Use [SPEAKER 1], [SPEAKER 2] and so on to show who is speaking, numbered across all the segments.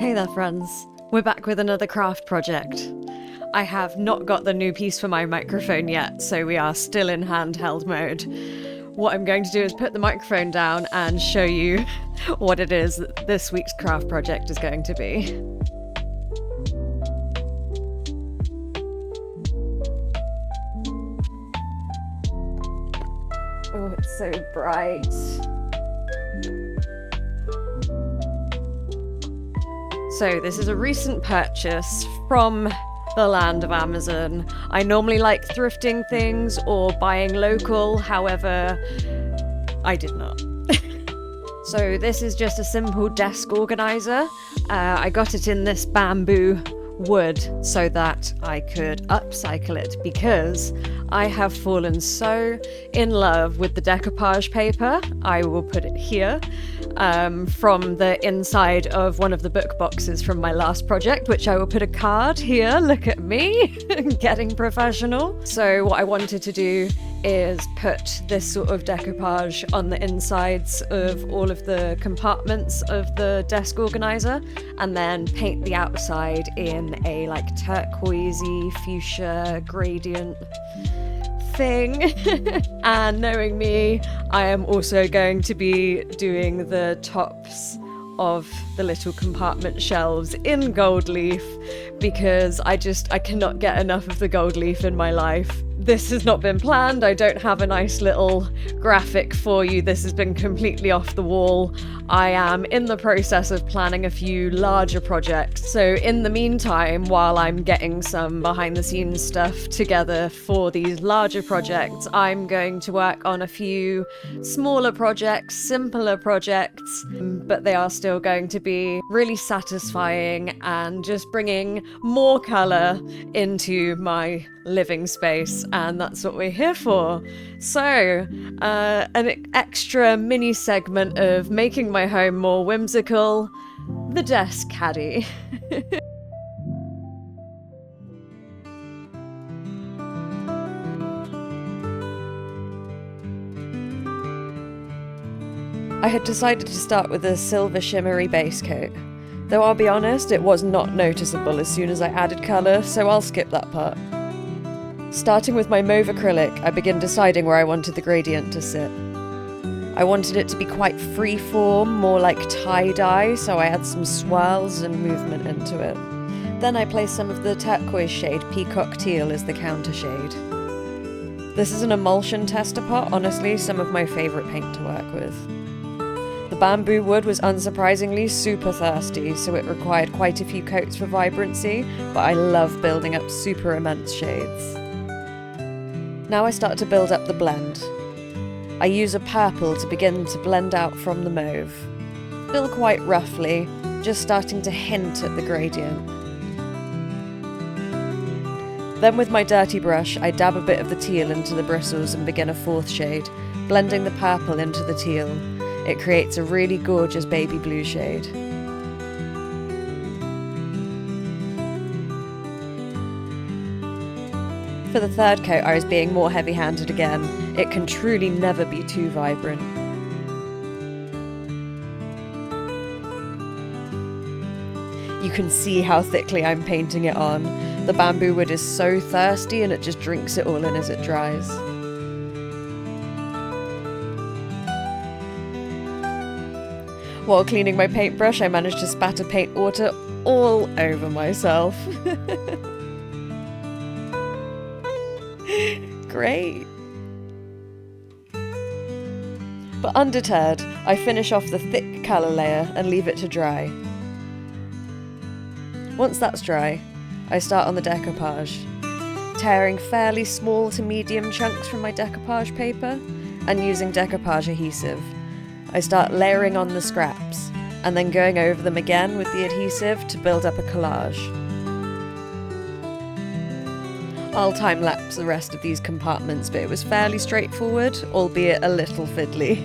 [SPEAKER 1] Hey there friends, we're back with another craft project. I have not got the new piece for my microphone yet, so we are still in handheld mode. What I'm going to do is put the microphone down and show you what it is that this week's craft project is going to be. Oh, it's so bright. So this is a recent purchase from the land of Amazon. I normally like thrifting things or buying local, however, I did not. So this is just a simple desk organizer. I got it in this bamboo wood so that I could upcycle it because I have fallen so in love with the decoupage paper. I will put it here from the inside of one of the book boxes from my last project, which I will put a card here. Look at me, getting professional. So what I wanted to do is put this sort of decoupage on the insides of all of the compartments of the desk organizer and then paint the outside in a like turquoisey fuchsia gradient thing. And knowing me, I am also going to be doing the tops of the little compartment shelves in gold leaf because I cannot get enough of the gold leaf in my life. This has not been planned. I don't have a nice little graphic for you. This has been completely off the wall. I am in the process of planning a few larger projects. So in the meantime, while I'm getting some behind the scenes stuff together for these larger projects, I'm going to work on a few smaller projects, simpler projects, but they are still going to be really satisfying and just bringing more colour into my living space, and that's what we're here for. So, an extra mini segment of making my home more whimsical, the desk caddy. I had decided to start with a silver shimmery base coat, though I'll be honest, it was not noticeable as soon as I added colour, so I'll skip that part. Starting with my mauve acrylic, I began deciding where I wanted the gradient to sit. I wanted it to be quite free-form, more like tie-dye, so I had some swirls and movement into it. Then I placed some of the turquoise shade Peacock Teal as the counter shade. This is an emulsion tester pot, honestly some of my favourite paint to work with. The bamboo wood was unsurprisingly super thirsty, so it required quite a few coats for vibrancy, but I love building up super immense shades. Now I start to build up the blend. I use a purple to begin to blend out from the mauve. Still quite roughly, just starting to hint at the gradient. Then with my dirty brush, I dab a bit of the teal into the bristles and begin a fourth shade, blending the purple into the teal. It creates a really gorgeous baby blue shade. For the third coat, I was being more heavy-handed again. It can truly never be too vibrant. You can see how thickly I'm painting it on. The bamboo wood is so thirsty and it just drinks it all in as it dries. While cleaning my paintbrush, I managed to spatter paint water all over myself. Great. But undeterred, I finish off the thick colour layer and leave it to dry. Once that's dry, I start on the decoupage, tearing fairly small to medium chunks from my decoupage paper and using decoupage adhesive. I start layering on the scraps and then going over them again with the adhesive to build up a collage. I'll time-lapse the rest of these compartments, but it was fairly straightforward, albeit a little fiddly.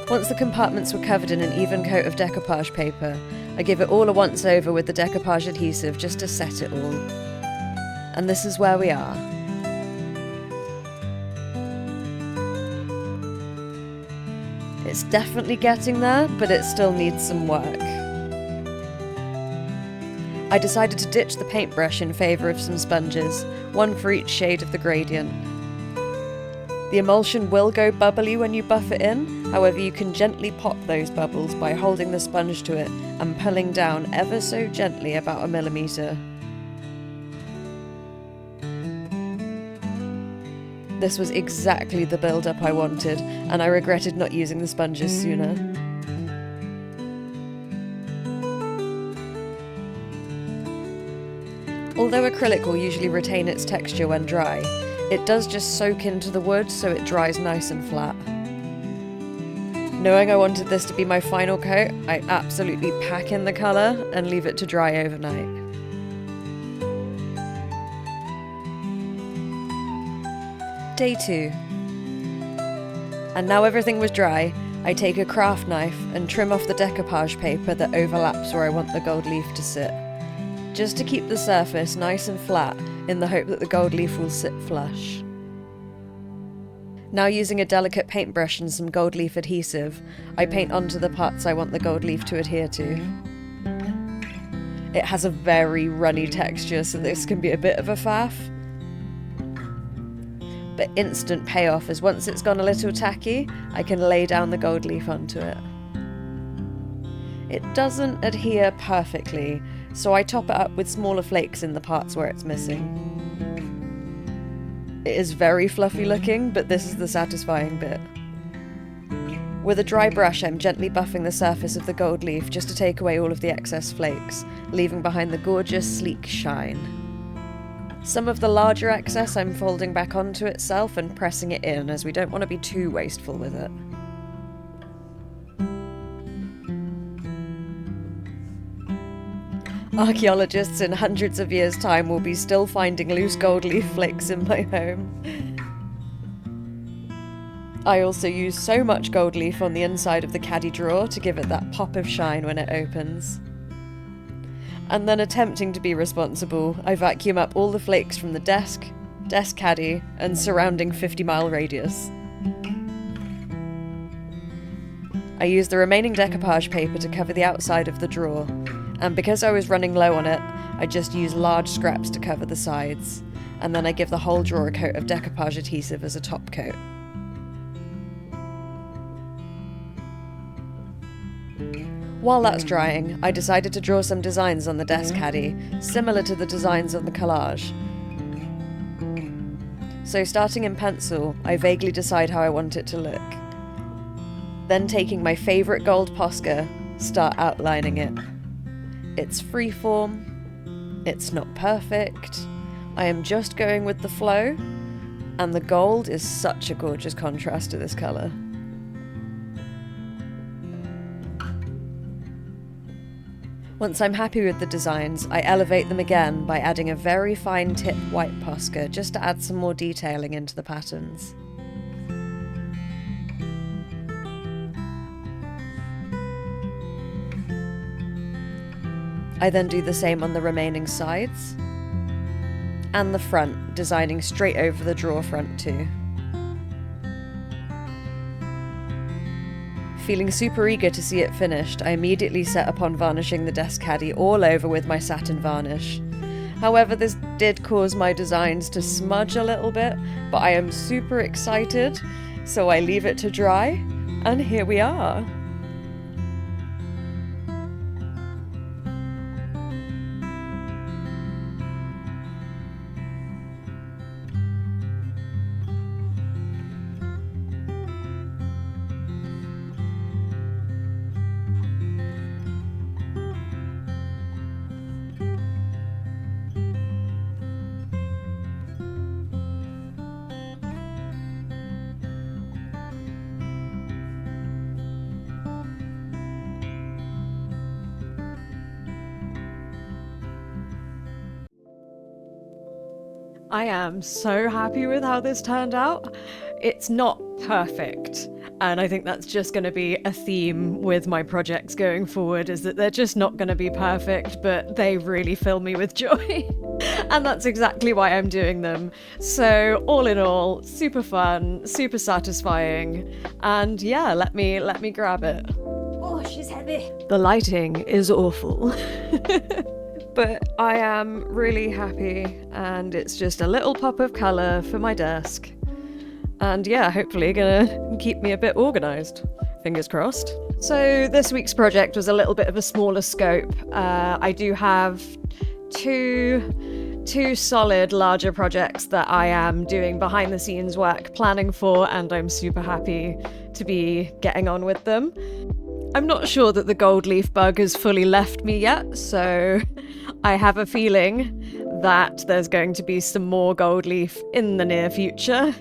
[SPEAKER 1] Once the compartments were covered in an even coat of decoupage paper, I give it all a once-over with the decoupage adhesive just to set it all. And this is where we are. It's definitely getting there, but it still needs some work. I decided to ditch the paintbrush in favour of some sponges, one for each shade of the gradient. The emulsion will go bubbly when you buff it in, however you can gently pop those bubbles by holding the sponge to it and pulling down ever so gently about 1 millimetre. This was exactly the build-up I wanted, and I regretted not using the sponges sooner. Although acrylic will usually retain its texture when dry, it does just soak into the wood so it dries nice and flat. Knowing I wanted this to be my final coat, I absolutely pack in the colour and leave it to dry overnight. Day 2. And now everything was dry, I take a craft knife and trim off the decoupage paper that overlaps where I want the gold leaf to sit, just to keep the surface nice and flat in the hope that the gold leaf will sit flush. Now using a delicate paintbrush and some gold leaf adhesive, I paint onto the parts I want the gold leaf to adhere to. It has a very runny texture, so this can be a bit of a faff. But instant payoff, as once it's gone a little tacky, I can lay down the gold leaf onto it. It doesn't adhere perfectly, so I top it up with smaller flakes in the parts where it's missing. It is very fluffy looking, but this is the satisfying bit. With a dry brush, I'm gently buffing the surface of the gold leaf just to take away all of the excess flakes, leaving behind the gorgeous, sleek shine. Some of the larger excess I'm folding back onto itself and pressing it in, as we don't want to be too wasteful with it. Archaeologists in hundreds of years' time will be still finding loose gold leaf flakes in my home. I also use so much gold leaf on the inside of the caddy drawer to give it that pop of shine when it opens. And then, attempting to be responsible, I vacuum up all the flakes from the desk caddy, and surrounding 50-mile radius. I use the remaining decoupage paper to cover the outside of the drawer, and because I was running low on it, I just use large scraps to cover the sides, and then I give the whole drawer a coat of decoupage adhesive as a top coat. While that's drying, I decided to draw some designs on the desk caddy, similar to the designs on the collage. So starting in pencil, I vaguely decide how I want it to look. Then taking my favourite gold Posca, start outlining it. It's freeform, it's not perfect, I am just going with the flow, and the gold is such a gorgeous contrast to this colour. Once I'm happy with the designs, I elevate them again by adding a very fine tip white Posca just to add some more detailing into the patterns. I then do the same on the remaining sides, and the front, designing straight over the drawer front too. Feeling super eager to see it finished, I immediately set upon varnishing the desk caddy all over with my satin varnish. However, this did cause my designs to smudge a little bit, but I am super excited, so I leave it to dry, and here we are. I am so happy with how this turned out. It's not perfect, and I think that's just going to be a theme with my projects going forward, is that they're just not going to be perfect, but they really fill me with joy. And that's exactly why I'm doing them. So all in all, super fun, super satisfying, and yeah, let me grab it.
[SPEAKER 2] Oh, she's heavy.
[SPEAKER 1] The lighting is awful. But I am really happy, and it's just a little pop of colour for my desk. And yeah, hopefully gonna keep me a bit organised. Fingers crossed. So this week's project was a little bit of a smaller scope. I do have two solid larger projects that I am doing behind the scenes work planning for, and I'm super happy to be getting on with them. I'm not sure that the gold leaf bug has fully left me yet, so I have a feeling that there's going to be some more gold leaf in the near future.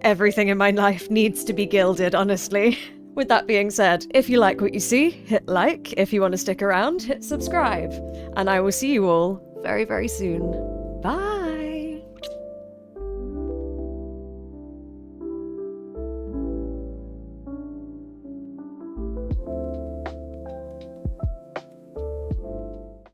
[SPEAKER 1] Everything in my life needs to be gilded, honestly. With that being said, if you like what you see, hit like. If you want to stick around, hit subscribe. And I will see you all very, very soon. Bye!